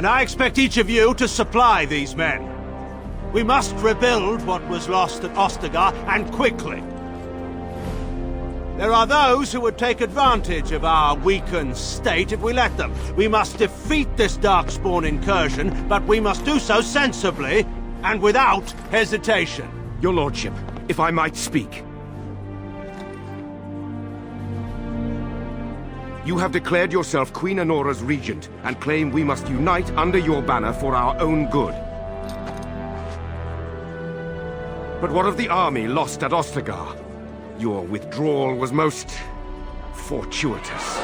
and I expect each of you to supply these men. We must rebuild what was lost at Ostagar, and quickly. There are those who would take advantage of our weakened state if we let them. We must defeat this Darkspawn incursion, but we must do so sensibly and without hesitation. Your lordship, if I might speak. You have declared yourself Queen Anora's regent, and claim we must unite under your banner for our own good. But what of the army lost at Ostagar? Your withdrawal was most fortuitous.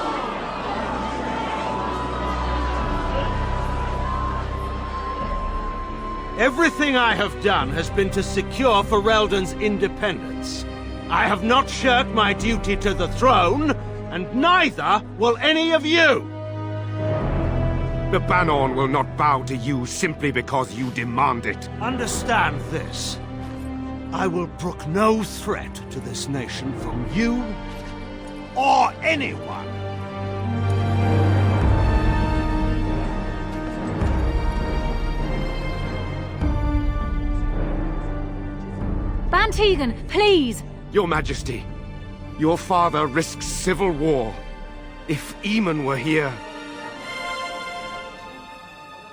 Everything I have done has been to secure Ferelden's independence. I have not shirked my duty to the throne, and neither will any of you! The Bannorn will not bow to you simply because you demand it. Understand this. I will brook no threat to this nation from you or anyone. Van Tegan, please! Your Majesty, your father risks civil war. If Eamon were here...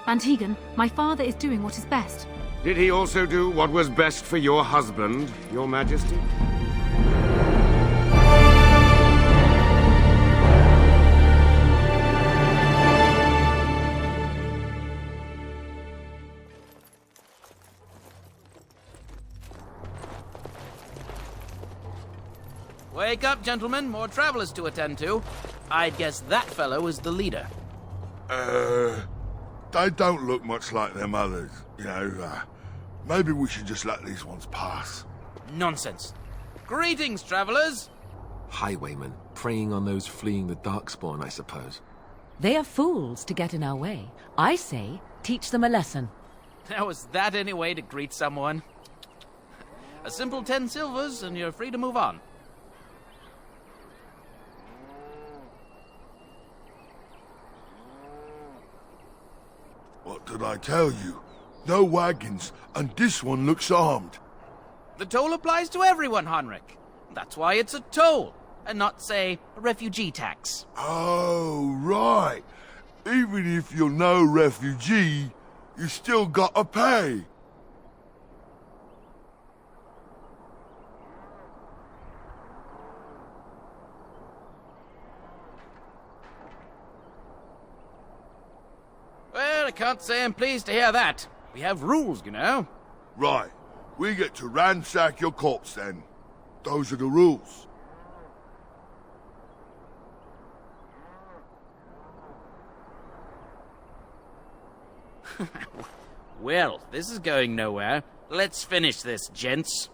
Van Tegan, my father is doing what is best. Did he also do what was best for your husband, Your Majesty? Wake up, gentlemen. More travelers to attend to. I'd guess that fellow is the leader. They don't look much like them others. You know, maybe we should just let these ones pass. Nonsense. Greetings, travelers. Highwaymen, preying on those fleeing the Darkspawn, I suppose. They are fools to get in our way. I say, teach them a lesson. Now, is that any way to greet someone? A simple 10 silvers, and you're free to move on. What did I tell you? No wagons, and this one looks armed. The toll applies to everyone, Henrik. That's why it's a toll, and not, say, a refugee tax. Oh, right. Even if you're no refugee, you still gotta pay. Well, I can't say I'm pleased to hear that. We have rules, you know. Right. We get to ransack your corpse then. Those are the rules. Well, this is going nowhere. Let's finish this, gents.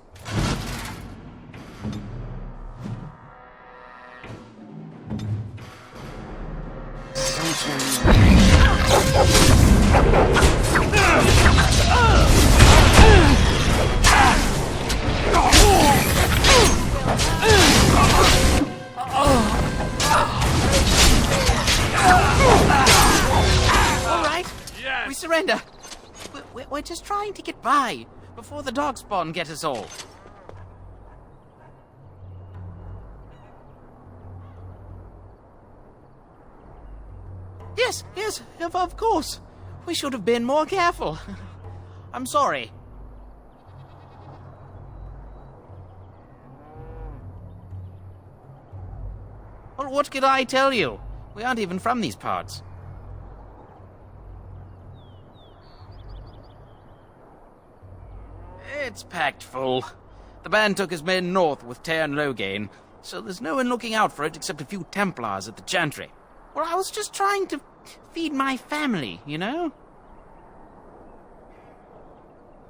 All right, yes. We surrender. We're just trying to get by before the Darkspawn get us all. Yes, of course. We should have been more careful. I'm sorry. Well, what could I tell you? We aren't even from these parts. It's packed full. The band took his men north with Teyrn Loghain, so there's no one looking out for it except a few Templars at the Chantry. Well, I was just trying to feed my family, you know?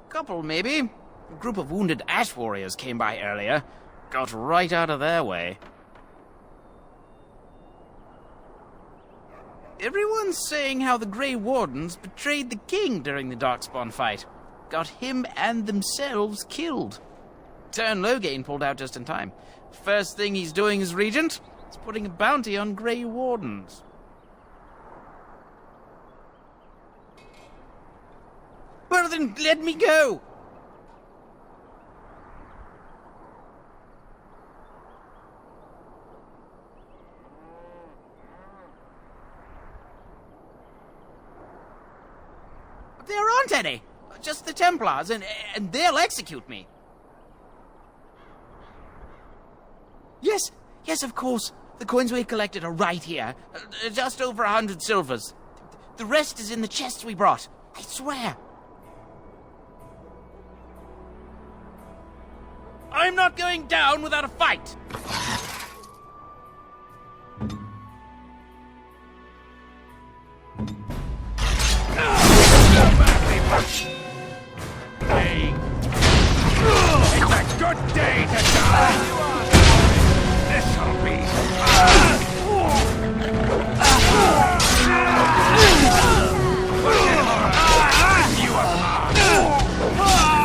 Couple, maybe. A group of wounded Ash warriors came by earlier. Got right out of their way. Everyone's saying how the Grey Wardens betrayed the king during the Darkspawn fight. Got him and themselves killed. Teyrn Loghain pulled out just in time. First thing he's doing as regent is putting a bounty on Grey Wardens. Jonathan, let me go! There aren't any. Just the Templars, and they'll execute me. Yes, of course. The coins we collected are right here. Just over 100 silvers. The rest is in the chests we brought. I swear. I'm not going down without a fight. Hey! It's a good day to die! This'll be... You apart!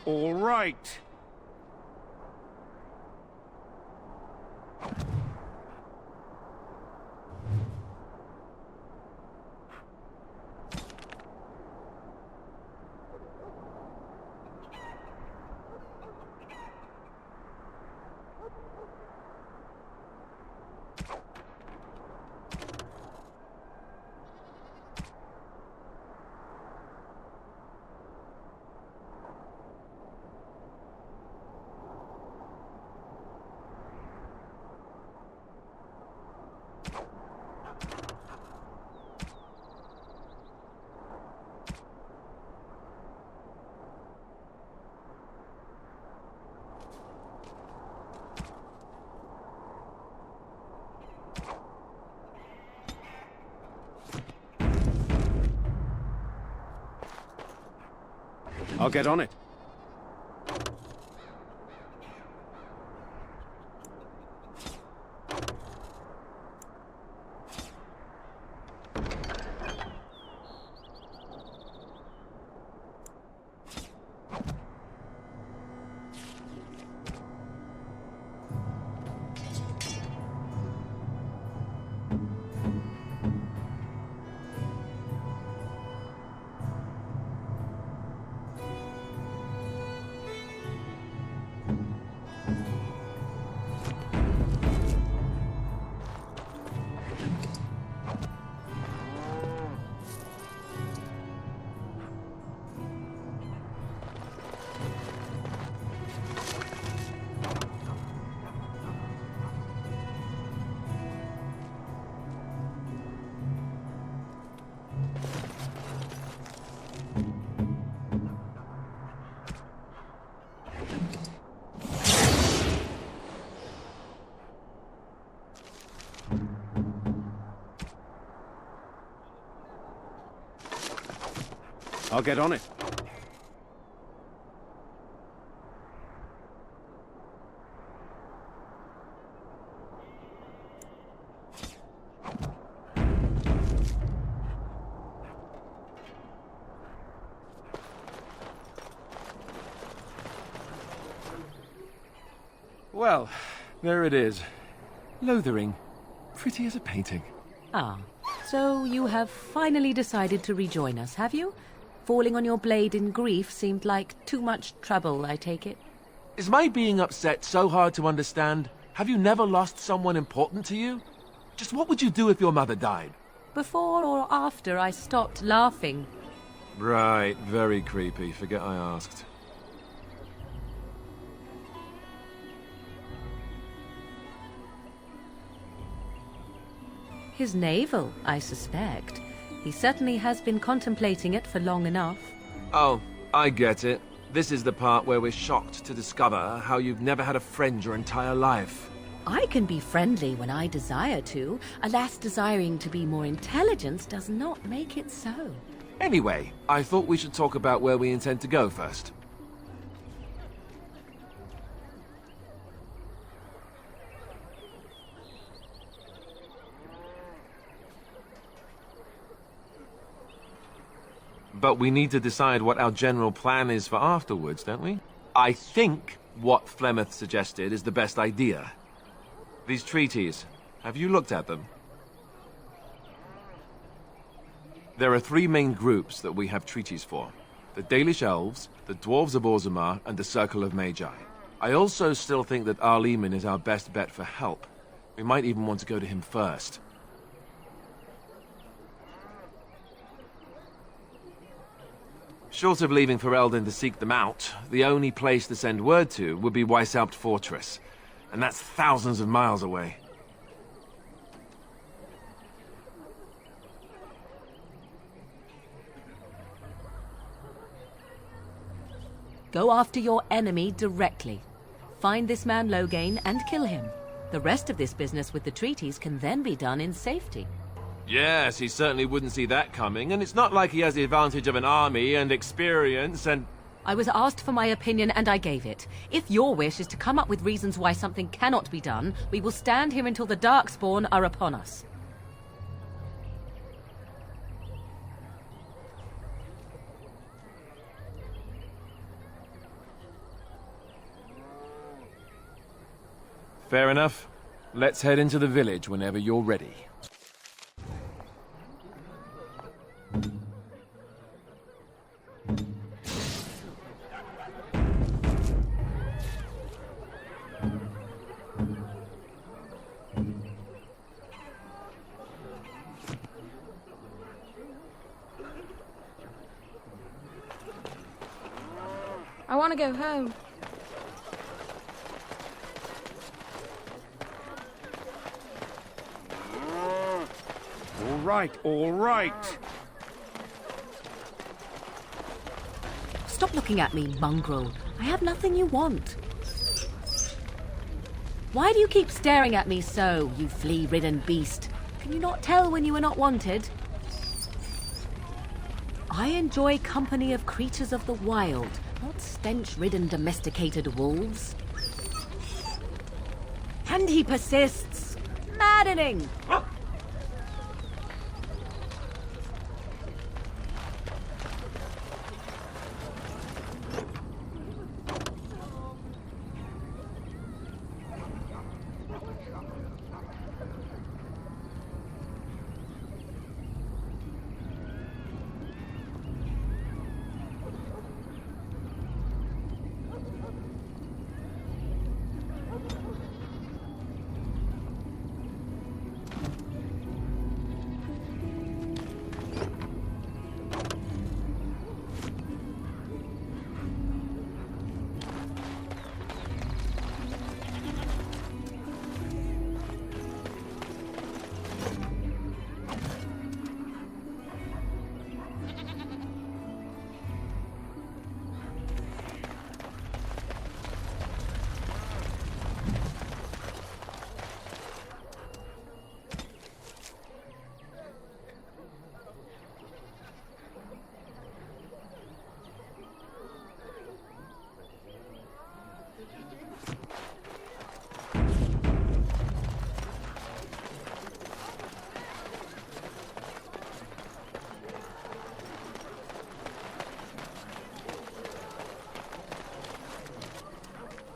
All right. I'll get on it. I'll get on it. Well, there it is. Lothering. Pretty as a painting. Ah, so you have finally decided to rejoin us, have you? Falling on your blade in grief seemed like too much trouble, I take it. Is my being upset so hard to understand? Have you never lost someone important to you? Just what would you do if your mother died? Before or after I stopped laughing. Right, very creepy. Forget I asked. His navel, I suspect. He certainly has been contemplating it for long enough. Oh, I get it. This is the part where we're shocked to discover how you've never had a friend your entire life. I can be friendly when I desire to. Alas, desiring to be more intelligent does not make it so. Anyway, I thought we should talk about where we intend to go first. But we need to decide what our general plan is for afterwards, don't we? I think what Flemeth suggested is the best idea. These treaties, have you looked at them? There are three main groups that we have treaties for. The Dalish Elves, the Dwarves of Orzammar, and the Circle of Magi. I also still think that Arleman is our best bet for help. We might even want to go to him first. Short of leaving Ferelden to seek them out, the only place to send word to would be Weishaupt Fortress. And that's thousands of miles away. Go after your enemy directly. Find this man Loghain and kill him. The rest of this business with the treaties can then be done in safety. Yes, he certainly wouldn't see that coming, and it's not like he has the advantage of an army and experience and... I was asked for my opinion and I gave it. If your wish is to come up with reasons why something cannot be done, we will stand here until the Darkspawn are upon us. Fair enough. Let's head into the village whenever you're ready. I want to go home. All right. Stop looking at me, mongrel. I have nothing you want. Why do you keep staring at me so, you flea-ridden beast? Can you not tell when you are not wanted? I enjoy company of creatures of the wild, not stench-ridden domesticated wolves. And he persists. Maddening!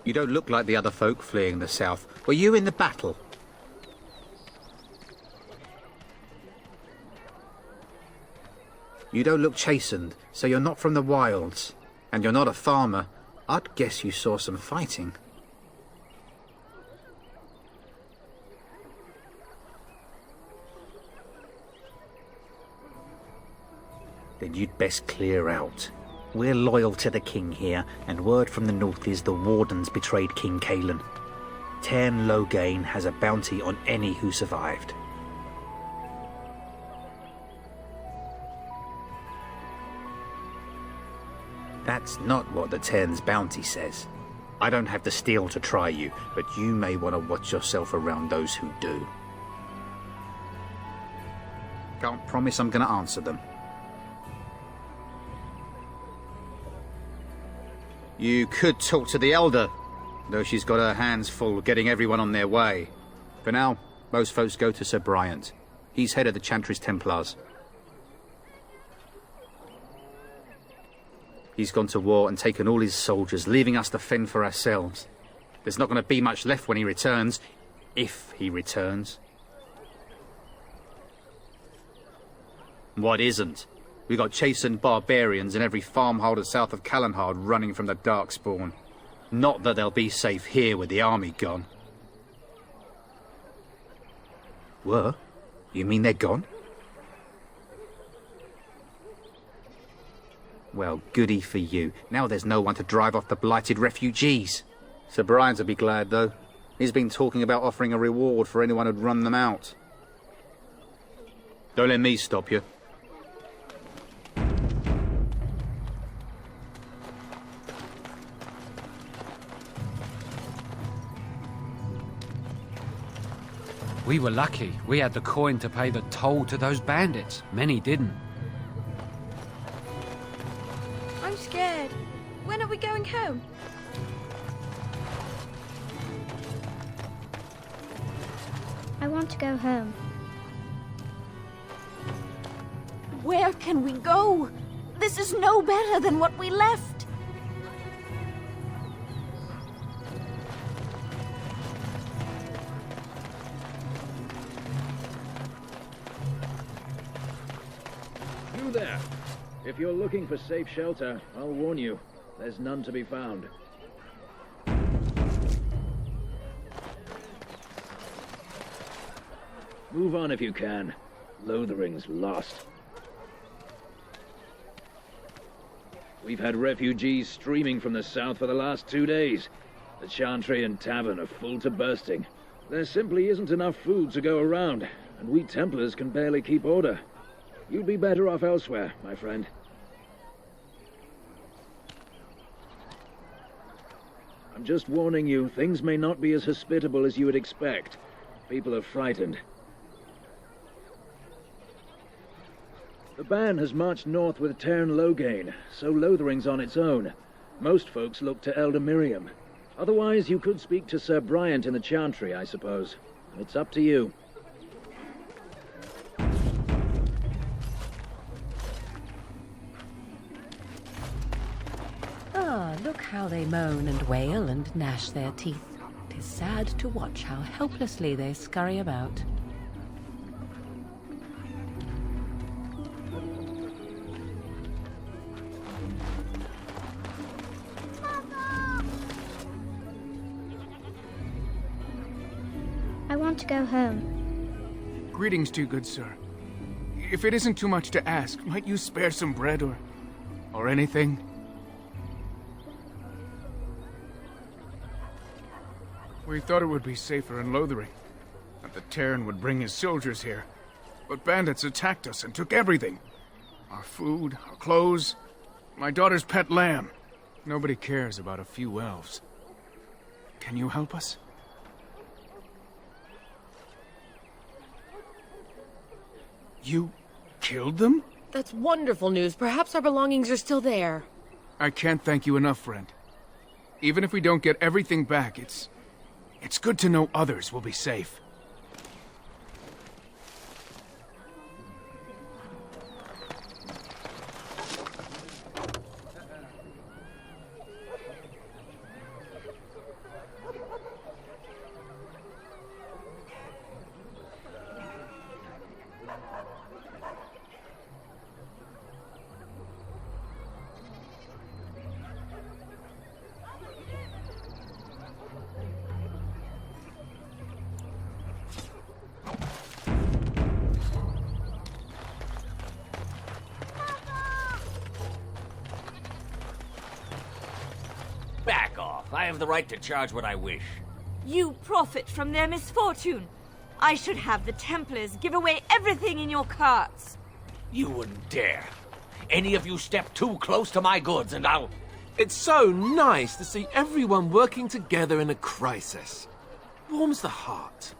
You don't look like the other folk fleeing the south. Were you in the battle? You don't look chastened, so you're not from the wilds. And you're not a farmer. I'd guess you saw some fighting. Then you'd best clear out. We're loyal to the king here, and word from the north is the Wardens betrayed King Cailan. Tairn Loghain has a bounty on any who survived. That's not what the Tern's bounty says. I don't have the steel to try you, but you may want to watch yourself around those who do. Can't promise I'm going to answer them. You could talk to the Elder, though she's got her hands full getting everyone on their way. For now, most folks go to Sir Bryant. He's head of the Chantry's Templars. He's gone to war and taken all his soldiers, leaving us to fend for ourselves. There's not going to be much left when he returns, if he returns. What isn't? We got chastened barbarians in every farmholder south of Callanhard running from the Darkspawn. Not that they'll be safe here with the army gone. Were? You mean they're gone? Well, goody for you. Now there's no one to drive off the blighted refugees. Sir Bryant will be glad, though. He's been talking about offering a reward for anyone who'd run them out. Don't let me stop you. We were lucky. We had the coin to pay the toll to those bandits. Many didn't. I'm scared. When are we going home? I want to go home. Where can we go? This is no better than what we left. You there. If you're looking for safe shelter, I'll warn you, there's none to be found. Move on if you can. Lothering's lost. We've had refugees streaming from the south for the last 2 days. The Chantry and Tavern are full to bursting. There simply isn't enough food to go around, and we Templars can barely keep order. You'd be better off elsewhere, my friend. I'm just warning you, things may not be as hospitable as you would expect. People are frightened. The band has marched north with Tern Loghain, so Lothering's on its own. Most folks look to Elder Miriam. Otherwise, you could speak to Sir Bryant in the Chantry, I suppose. It's up to you. Look how they moan and wail and gnash their teeth. 'Tis sad to watch how helplessly they scurry about. I want to go home. Greetings to you, good sir. If it isn't too much to ask, might you spare some bread or anything? We thought it would be safer in Lothering, that the Tern would bring his soldiers here. But bandits attacked us and took everything. Our food, our clothes, my daughter's pet lamb. Nobody cares about a few elves. Can you help us? You killed them? That's wonderful news. Perhaps our belongings are still there. I can't thank you enough, friend. Even if we don't get everything back, it's good to know others will be safe. Back off. I have the right to charge what I wish. You profit from their misfortune. I should have the Templars give away everything in your carts. You wouldn't dare. Any of you step too close to my goods and I'll... It's so nice to see everyone working together in a crisis. Warms the heart.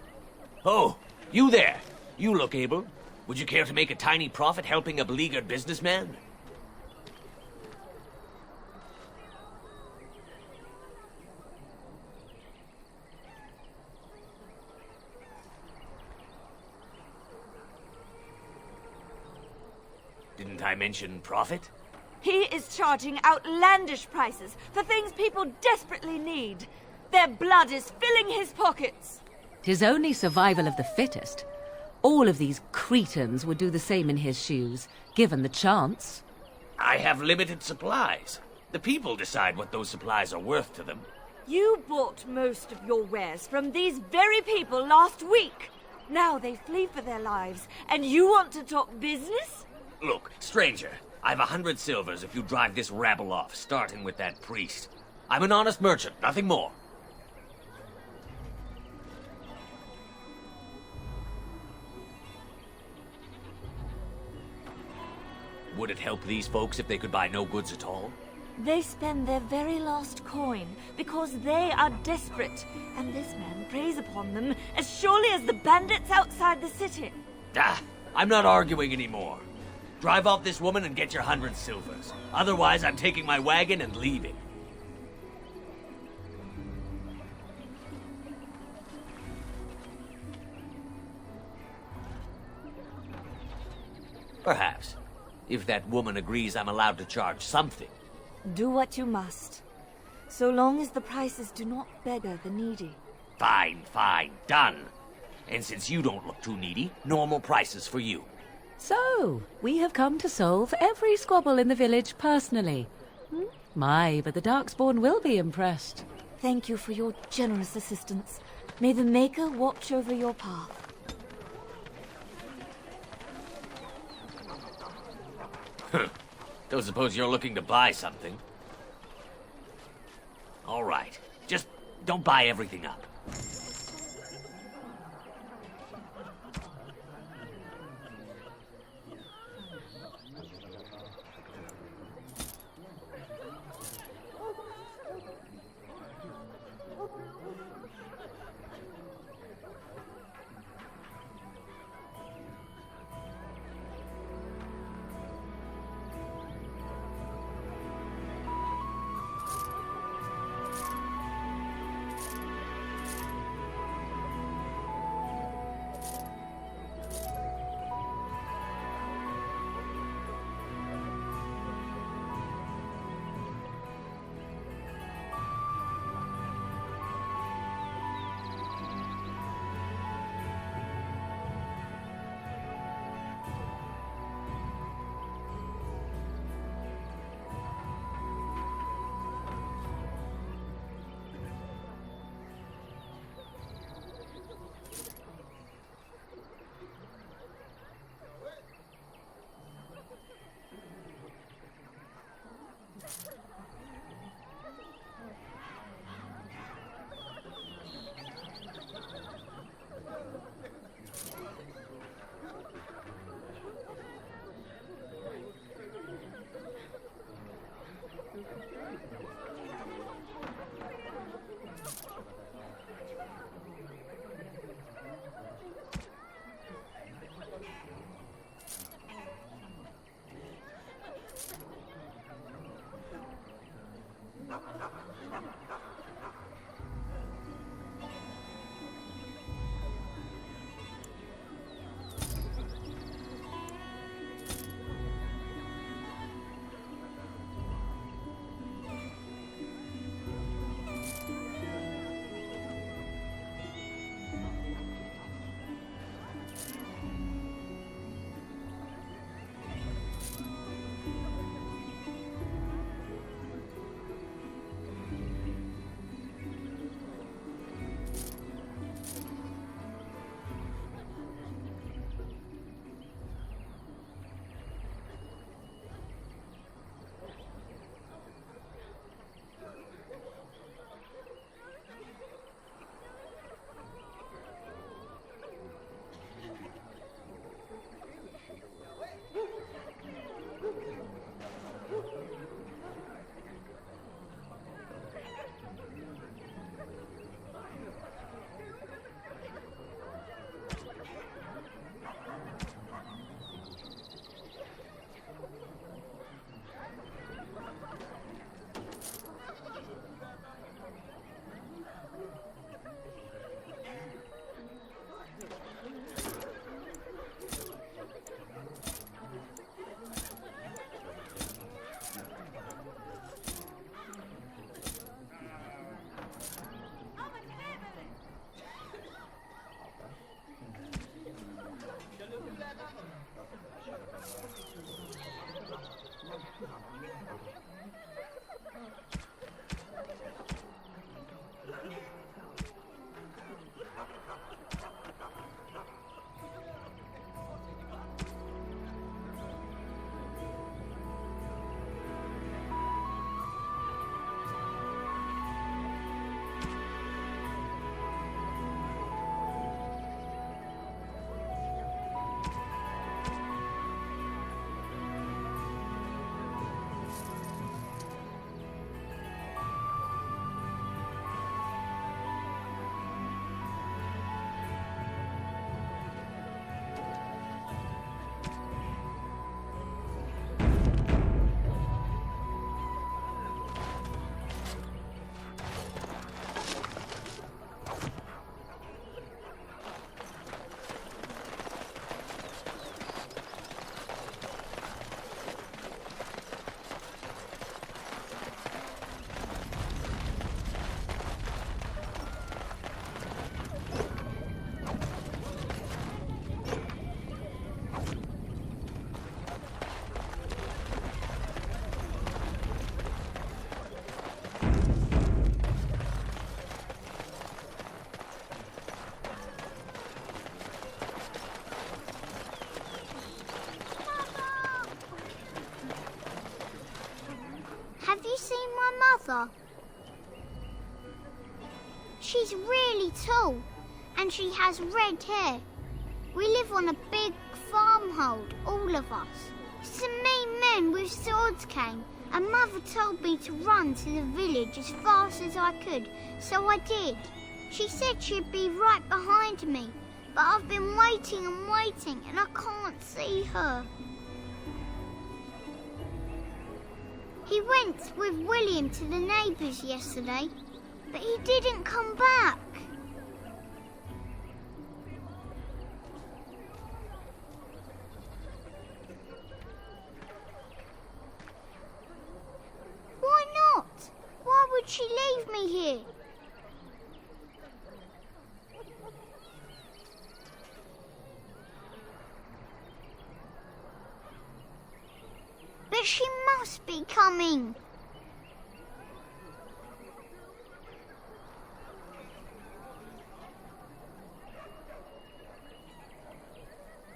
Oh, you there. You look able. Would you care to make a tiny profit helping a beleaguered businessman? Didn't I mention profit? He is charging outlandish prices for things people desperately need. Their blood is filling his pockets. 'Tis only survival of the fittest. All of these cretins would do the same in his shoes, given the chance. I have limited supplies. The people decide what those supplies are worth to them. You bought most of your wares from these very people last week. Now they flee for their lives, and you want to talk business? Look, stranger, I've 100 silvers if you drive this rabble off, starting with that priest. I'm an honest merchant, nothing more. Would it help these folks if they could buy no goods at all? They spend their very last coin because they are desperate, and this man preys upon them as surely as the bandits outside the city. Ah, I'm not arguing anymore. Drive off this woman and get your 100 silvers. Otherwise, I'm taking my wagon and leaving. Perhaps. If that woman agrees I'm allowed to charge something. Do what you must, so long as the prices do not beggar the needy. Fine, fine, done. And since you don't look too needy, normal prices for you. So, we have come to solve every squabble in the village personally. My, but the Darkspawn will be impressed. Thank you for your generous assistance. May the Maker watch over your path. Don't suppose you're looking to buy something. All right. Just don't buy everything up. my mother? She's really tall, and she has red hair. We live on a big farmhold, all of us. Some mean men with swords came, and Mother told me to run to the village as fast as I could, so I did. She said she'd be right behind me, but I've been waiting and waiting, and I can't see her. He went with William to the neighbours yesterday, but he didn't come back. Why not? Why would she leave me here? But she must be coming.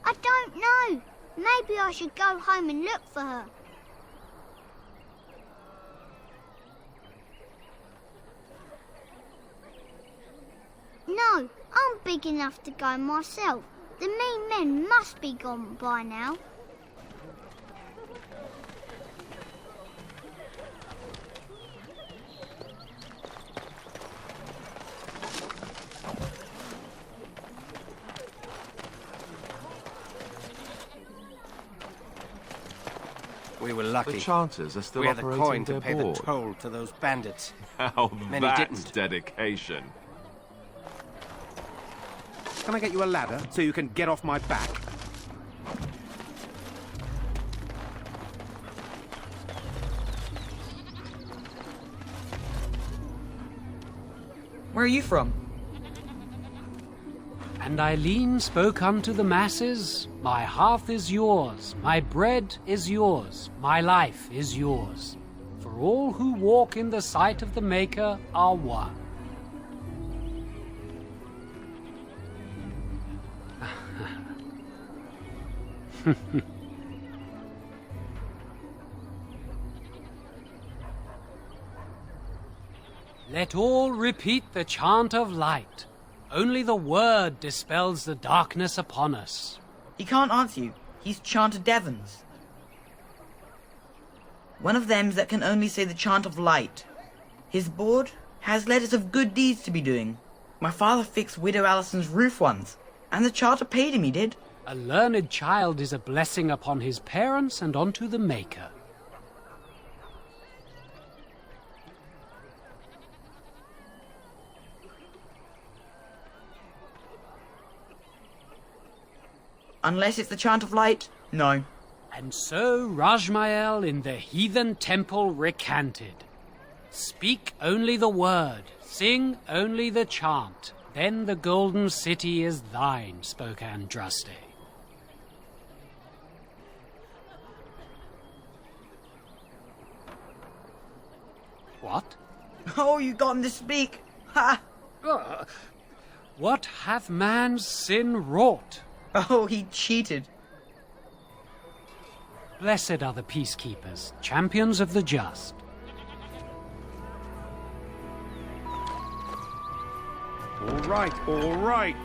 I don't know. Maybe I should go home and look for her. No, I'm big enough to go myself. The mean men must be gone by now. We were lucky. The Chanters are still we had the operating coin to their pay board. the toll to those bandits. Now Many that's didn't. dedication. Can I get you a ladder so you can get off my back? Where are you from? And Eileen spoke unto the masses, My hearth is yours, my bread is yours, my life is yours. For all who walk in the sight of the Maker are one. Let all repeat the chant of light. Only the word dispels the darkness upon us. He can't answer you. He's chanted Devons. One of them's that can only say the chant of light. His board has letters of good deeds to be doing. My father fixed Widow Allison's roof once, and the charter paid him, he did. A learned child is a blessing upon his parents and unto the Maker. Unless it's the chant of light, no. And so Rajmael in the heathen temple recanted. Speak only the word, sing only the chant, then the golden city is thine, spoke Andraste. What? Oh, you got him to speak! Ha! What hath man's sin wrought? Oh, he cheated. Blessed are the peacekeepers, champions of the just. All right, all right.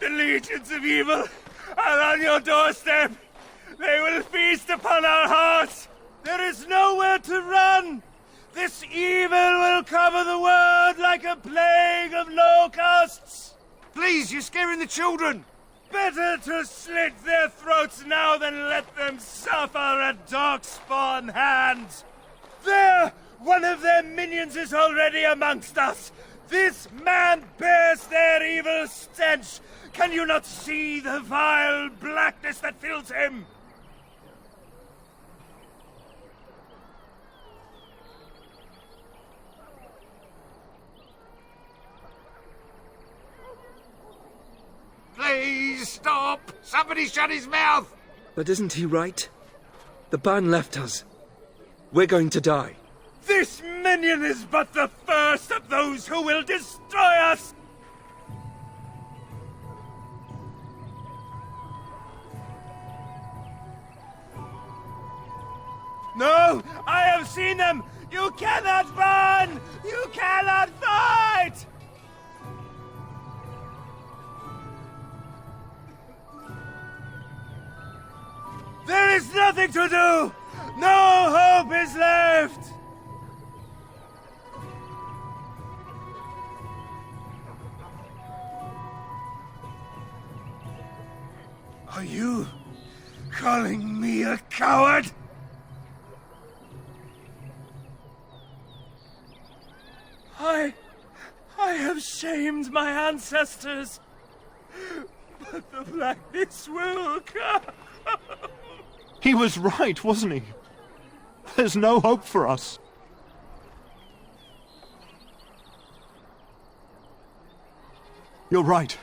The legions of evil are on your doorstep. They will feast upon our hearts. There is nowhere to run. This evil will cover the world like a plague of locusts. Please, you're scaring the children. better to slit their throats now than let them suffer at Darkspawn hands. There! One of their minions is already amongst us! This man bears their evil stench! Can you not see the vile blackness that fills him? Please stop! Somebody shut his mouth! But isn't he right? The ban left us. We're going to die. This minion is but the first of those who will destroy us! No! I have seen them! You cannot burn! You cannot fight! There is nothing to do! No hope is left! Are you calling me a coward? I have shamed my ancestors, but the blackness will come. He was right, wasn't he? There's no hope for us. You're right.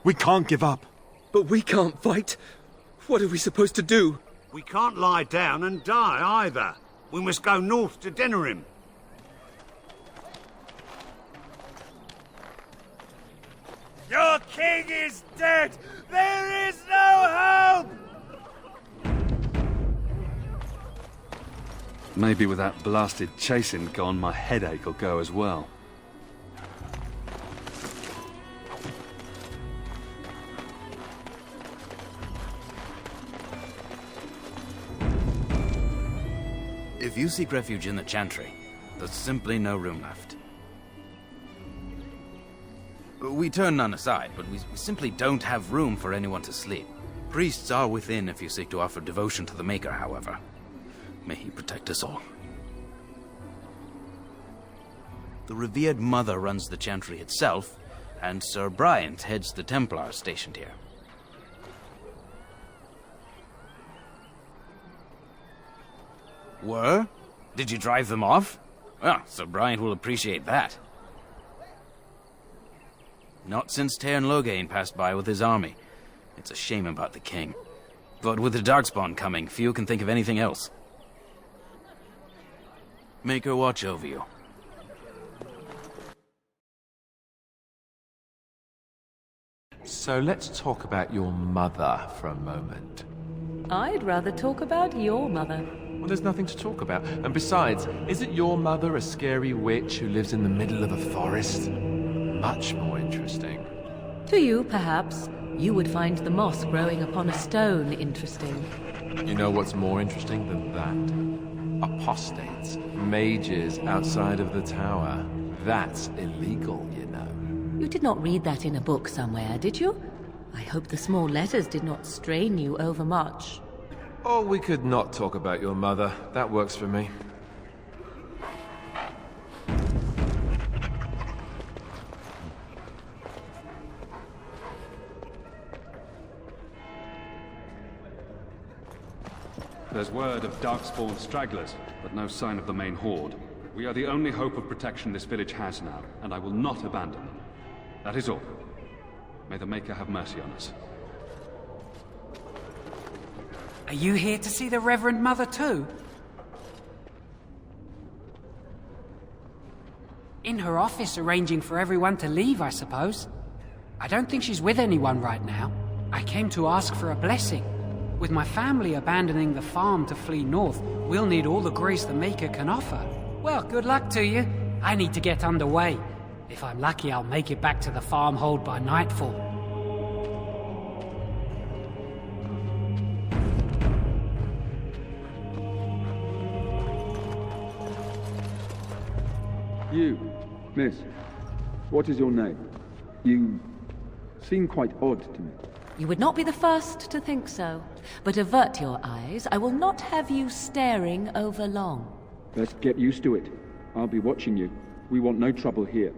We can't give up. But we can't fight. What are we supposed to do? We can't lie down and die either. We must go north to Denerim. Your king is dead! There is no hope! Maybe with that blasted chasing gone, my headache will go as well. If you seek refuge in the Chantry, there's simply no room left. We turn none aside, but we simply don't have room for anyone to sleep. Priests are within if you seek to offer devotion to the Maker, however. May he protect us all. The revered Mother runs the Chantry itself, and Sir Bryant heads the Templars stationed here. Were? Did you drive them off? Well, Sir Bryant will appreciate that. Not since Tairn Loghain passed by with his army. It's a shame about the king. But with the Darkspawn coming, few can think of anything else. Make her watch over you. So let's talk about your mother for a moment. I'd rather talk about your mother. Well, there's nothing to talk about. And besides, isn't your mother a scary witch who lives in the middle of a forest? Much more interesting. To you, perhaps. You would find the moss growing upon a stone interesting. You know what's more interesting than that? Apostates, mages outside of the tower. That's illegal, you know. You did not read that in a book somewhere, did you? I hope the small letters did not strain you overmuch. Or we could not talk about your mother. That works for me. There's word of Darkspawn stragglers, but no sign of the main horde. We are the only hope of protection this village has now, and I will not abandon them. That is all. May the Maker have mercy on us. Are you here to see the Reverend Mother too? In her office arranging for everyone to leave, I suppose. I don't think she's with anyone right now. I came to ask for a blessing. With my family abandoning the farm to flee north, we'll need all the grace the Maker can offer. Well, good luck to you. I need to get underway. If I'm lucky, I'll make it back to the farmhold by nightfall. You, miss, what is your name? You seem quite odd to me. You would not be the first to think so. But avert your eyes. I will not have you staring over long. Best get used to it. I'll be watching you. We want no trouble here.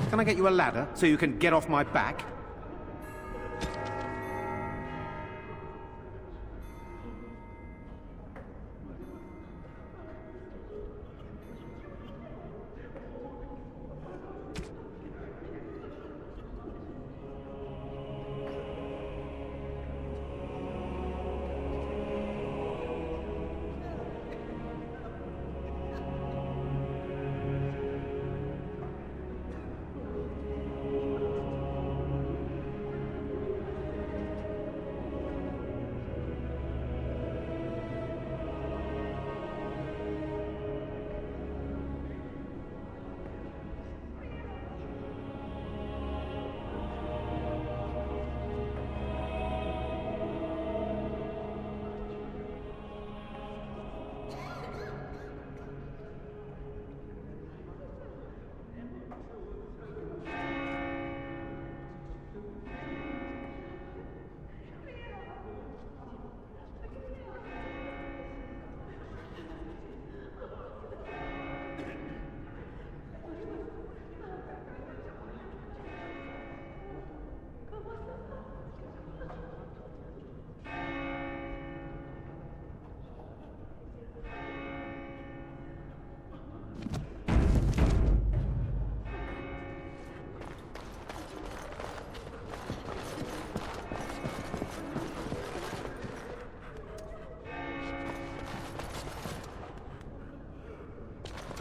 Can I get you a ladder so you can get off my back?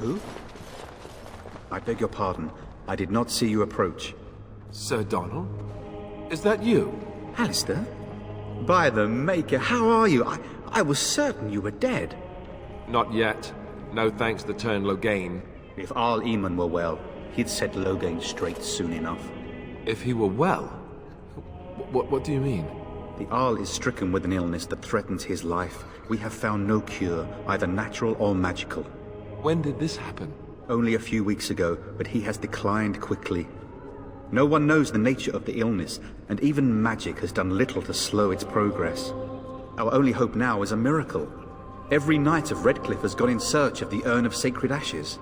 Who? I beg your pardon. I did not see you approach. Sir Donald? Is that you? Alistair? By the Maker, how are you? I was certain you were dead. Not yet. No thanks to Tern Loghain. If Arl Eamon were well, he'd set Loghain straight soon enough. If he were well? What do you mean? The Arl is stricken with an illness that threatens his life. We have found no cure, either natural or magical. When did this happen? Only a few weeks ago, but he has declined quickly. No one knows the nature of the illness, and even magic has done little to slow its progress. Our only hope now is a miracle. Every knight of Redcliffe has gone in search of the Urn of Sacred Ashes.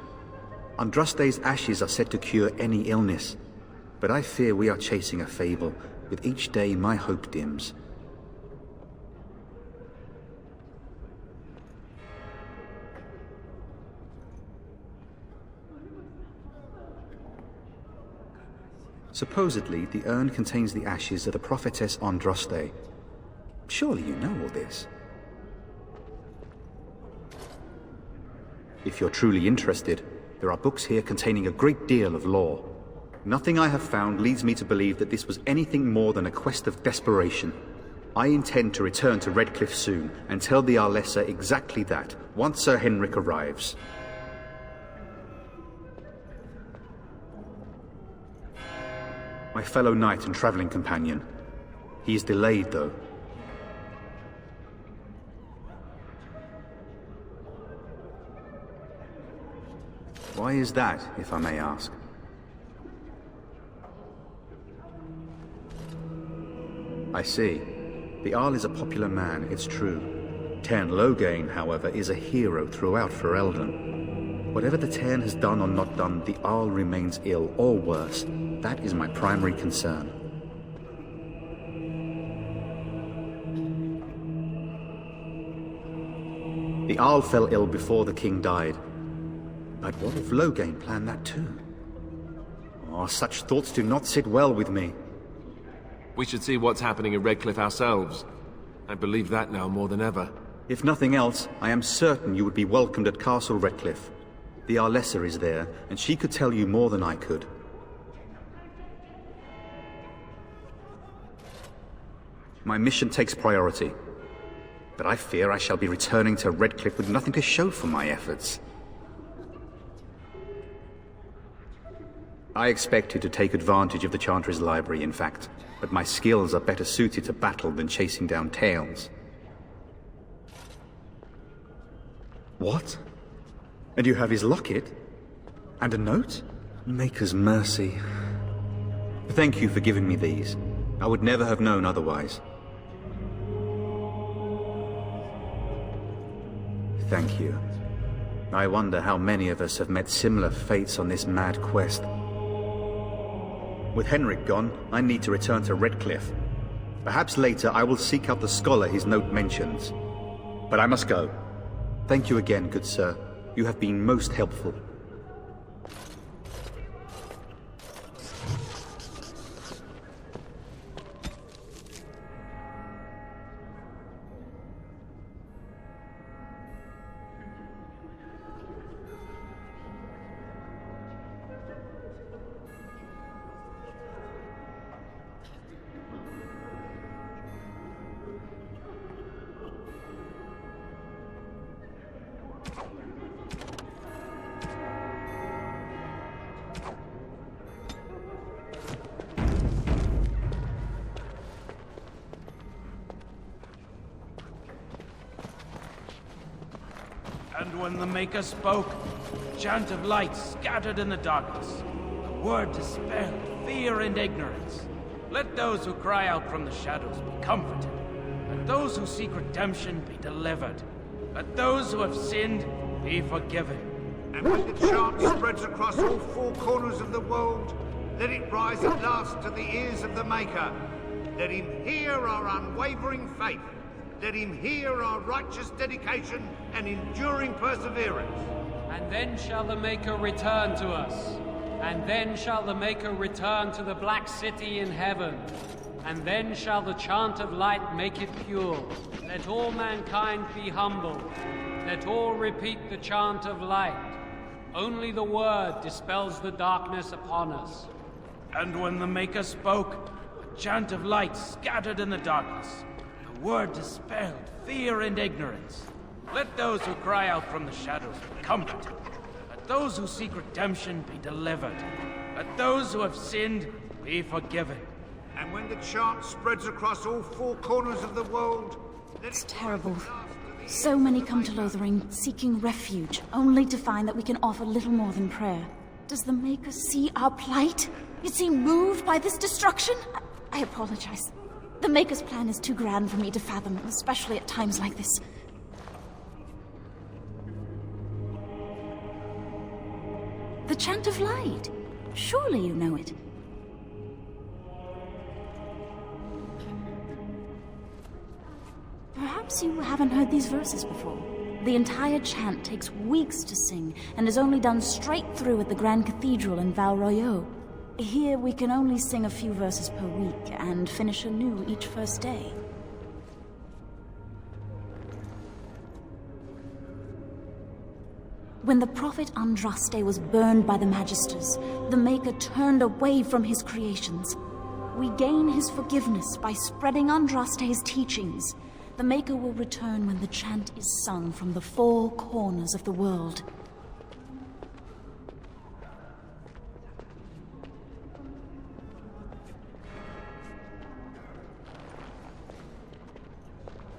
Andraste's ashes are said to cure any illness, but I fear we are chasing a fable. With each day, my hope dims. Supposedly, the urn contains the ashes of the prophetess Andraste. Surely you know all this. If you're truly interested, there are books here containing a great deal of lore. Nothing I have found leads me to believe that this was anything more than a quest of desperation. I intend to return to Redcliffe soon and tell the Arlessa exactly that, once Sir Henrik arrives. My fellow knight and traveling companion. He is delayed, though. Why is that, if I may ask? I see. The Arl is a popular man, it's true. Tern Loghain, however, is a hero throughout Ferelden. Whatever the Tern has done or not done, the Arl remains ill, or worse. That is my primary concern. The Arl fell ill before the king died. But what if Loghain planned that too? Oh, such thoughts do not sit well with me. We should see what's happening in Redcliffe ourselves. I believe that now more than ever. If nothing else, I am certain you would be welcomed at Castle Redcliffe. The Arlessa is there, and she could tell you more than I could. My mission takes priority, but I fear I shall be returning to Redcliffe with nothing to show for my efforts. I expected to take advantage of the Chantry's library, in fact, but my skills are better suited to battle than chasing down tales. What? And you have his locket? And a note? Maker's mercy. Thank you for giving me these. I would never have known otherwise. Thank you. I wonder how many of us have met similar fates on this mad quest. With Henrik gone, I need to return to Redcliffe. Perhaps later I will seek out the scholar his note mentions. But I must go. Thank you again, good sir. You have been most helpful. And when the Maker spoke, a chant of light scattered in the darkness. A word dispelled fear and ignorance. Let those who cry out from the shadows be comforted. Let those who seek redemption be delivered. Let those who have sinned be forgiven. And when the chant spreads across all four corners of the world, let it rise at last to the ears of the Maker. Let him hear our unwavering faith. Let him hear our righteous dedication and enduring perseverance. And then shall the Maker return to us. And then shall the Maker return to the Black City in heaven. And then shall the chant of light make it pure. Let all mankind be humble. Let all repeat the chant of light. Only the word dispels the darkness upon us. And when the Maker spoke, a chant of light scattered in the darkness. The word dispelled fear and ignorance. Let those who cry out from the shadows be comforted. Let those who seek redemption be delivered. Let those who have sinned be forgiven. And when the chant spreads across all four corners of the world, it's terrible. So many come to Lothering seeking refuge, only to find that we can offer little more than prayer. Does the Maker see our plight? Is he moved by this destruction? I apologize. The Maker's plan is too grand for me to fathom, especially at times like this. The Chant of Light. Surely you know it. Perhaps you haven't heard these verses before. The entire chant takes weeks to sing and is only done straight through at the Grand Cathedral in Val Royeaux. Here we can only sing a few verses per week and finish anew each first day. When the prophet Andraste was burned by the Magisters, the Maker turned away from his creations. We gain his forgiveness by spreading Andraste's teachings. The Maker will return when the chant is sung from the four corners of the world.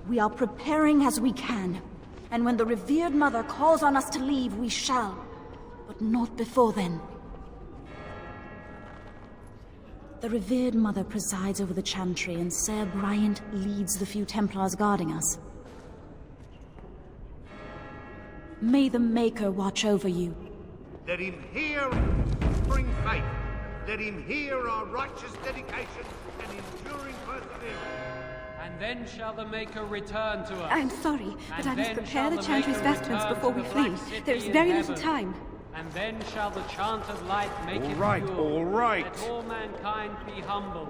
We are preparing as we can, and when the revered Mother calls on us to leave, we shall, but not before then. The revered Mother presides over the chantry, and Ser Bryant leads the few Templars guarding us. May the Maker watch over you. Let him hear bring faith. Let him hear our righteous dedication and enduring perseverance. And then shall the Maker return to us. I'm sorry, but I must prepare the chantry's vestments before we flee. There is very little time. And then shall the chant of light make it pure. All right. Let all mankind be humble.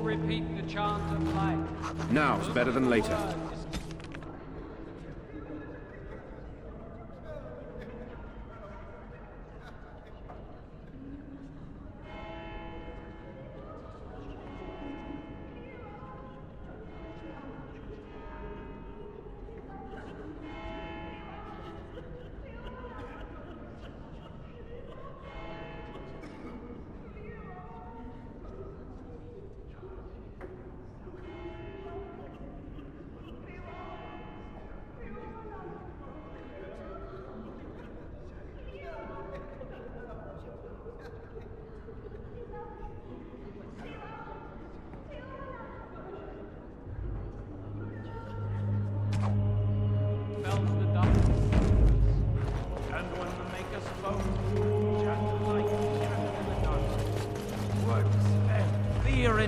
Repeat the chant of light. Now's better than later.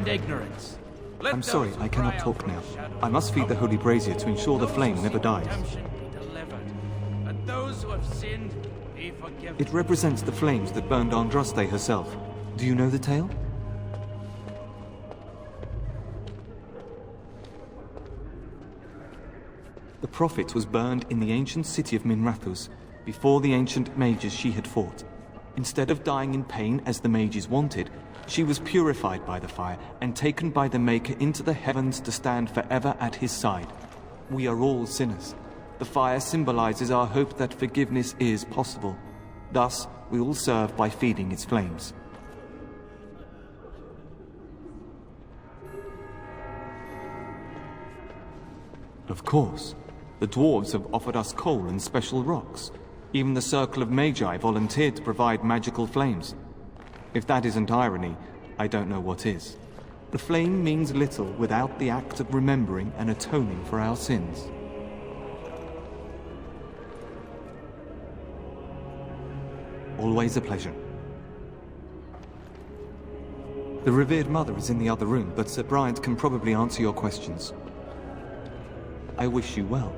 and ignorance. I'm sorry, I cannot talk now. I must feed the holy brazier to ensure the flame never dies. Those who have sinned, be forgiven. It represents the flames that burned Andraste herself. Do you know the tale? The prophet was burned in the ancient city of Minrathous, before the ancient mages she had fought. Instead of dying in pain as the mages wanted, she was purified by the fire and taken by the Maker into the heavens to stand forever at his side. We are all sinners. The fire symbolizes our hope that forgiveness is possible. Thus, we all serve by feeding its flames. Of course, the dwarves have offered us coal and special rocks. Even the Circle of Magi volunteered to provide magical flames. If that isn't irony, I don't know what is. The flame means little without the act of remembering and atoning for our sins. Always a pleasure. The revered mother is in the other room, but Sir Bryant can probably answer your questions. I wish you well.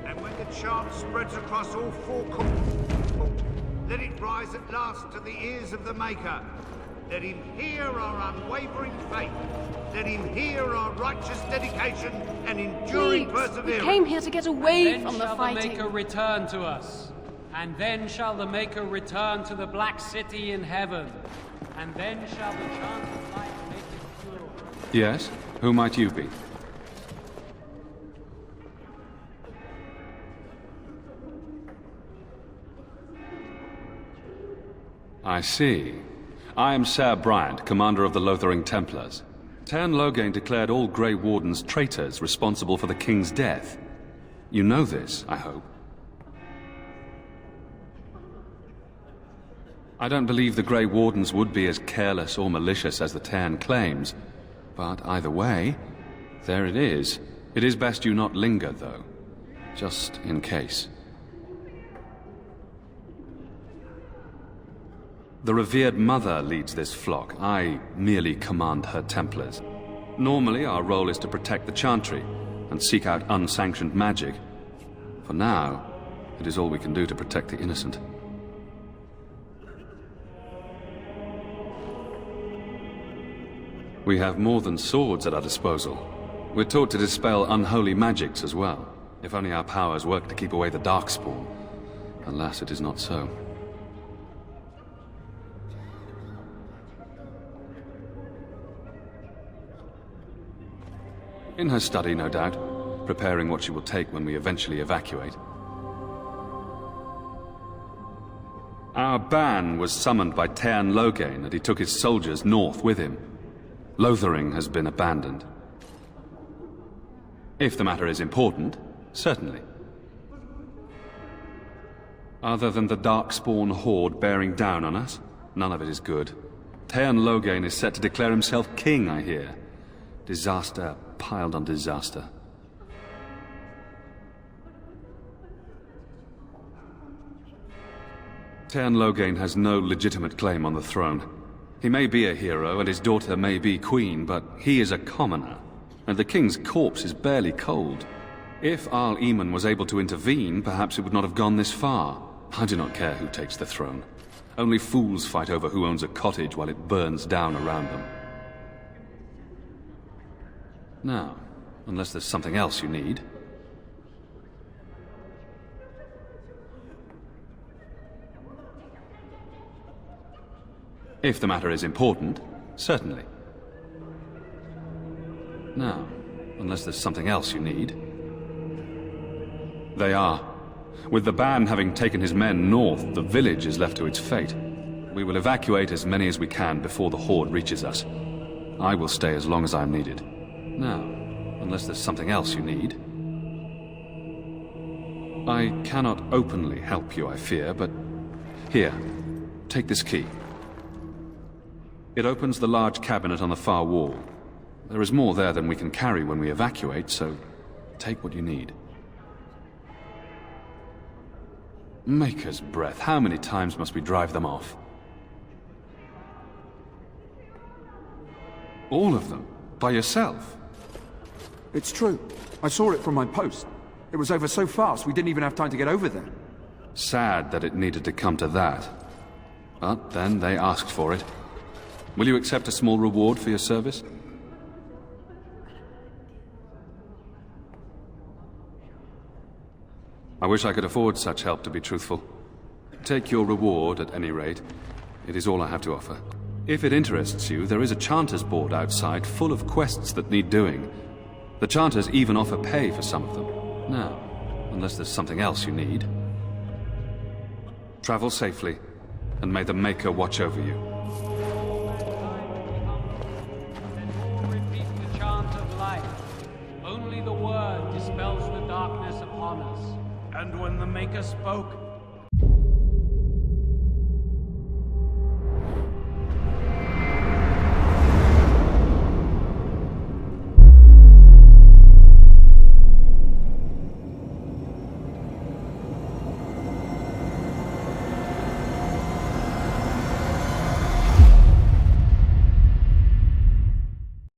And when the chant spreads across all four corners, let it rise at last to the ears of the Maker. Let him hear our unwavering faith. Let him hear our righteous dedication and enduring perseverance. We came here to get away And from the then shall fighting. the Maker return to us. And then shall the Maker return to the Black City in heaven. And then shall the chant of light make it pure. Yes? Who might you be? I see. I am Ser Bryant, commander of the Lothering Templars. Tern Loghain declared all Grey Wardens traitors responsible for the king's death. You know this, I hope. I don't believe the Grey Wardens would be as careless or malicious as the Tern claims. But either way, there it is. It is best you not linger, though. Just in case. The revered mother leads this flock. I merely command her Templars. Normally, our role is to protect the Chantry and seek out unsanctioned magic. For now, it is all we can do to protect the innocent. We have more than swords at our disposal. We're taught to dispel unholy magics as well. If only our powers work to keep away the Darkspawn. Alas, it is not so. In her study, no doubt, preparing what she will take when we eventually evacuate. Our ban was summoned by Tern Loghain, and he took his soldiers north with him. Lothering has been abandoned. If the matter is important, certainly. Other than the Darkspawn horde bearing down on us, none of it is good. Tern Loghain is set to declare himself king, I hear. Disaster piled on disaster. Tern Loghain has no legitimate claim on the throne. He may be a hero, and his daughter may be queen, but he is a commoner, and the king's corpse is barely cold. If Arl Eamon was able to intervene, perhaps it would not have gone this far. I do not care who takes the throne. Only fools fight over who owns a cottage while it burns down around them. Now, unless there's something else you need. If the matter is important, certainly. Now, unless there's something else you need. They are. With the ban having taken his men north, the village is left to its fate. We will evacuate as many as we can before the horde reaches us. I will stay as long as I am needed. Now, unless there's something else you need. I cannot openly help you, I fear, but... Here, take this key. It opens the large cabinet on the far wall. There is more there than we can carry when we evacuate, so take what you need. Maker's breath, how many times must we drive them off? All of them? By yourself? It's true. I saw it from my post. It was over so fast we didn't even have time to get over there. Sad that it needed to come to that. But then they asked for it. Will you accept a small reward for your service? I wish I could afford such help, to be truthful. Take your reward at any rate. It is all I have to offer. If it interests you, there is a Chanters board outside full of quests that need doing. The Chanters even offer pay for some of them. Now, unless there's something else you need. Travel safely, and may the Maker watch over you. Repeat the chant of life. Only the word dispels the darkness upon us. And when the Maker spoke,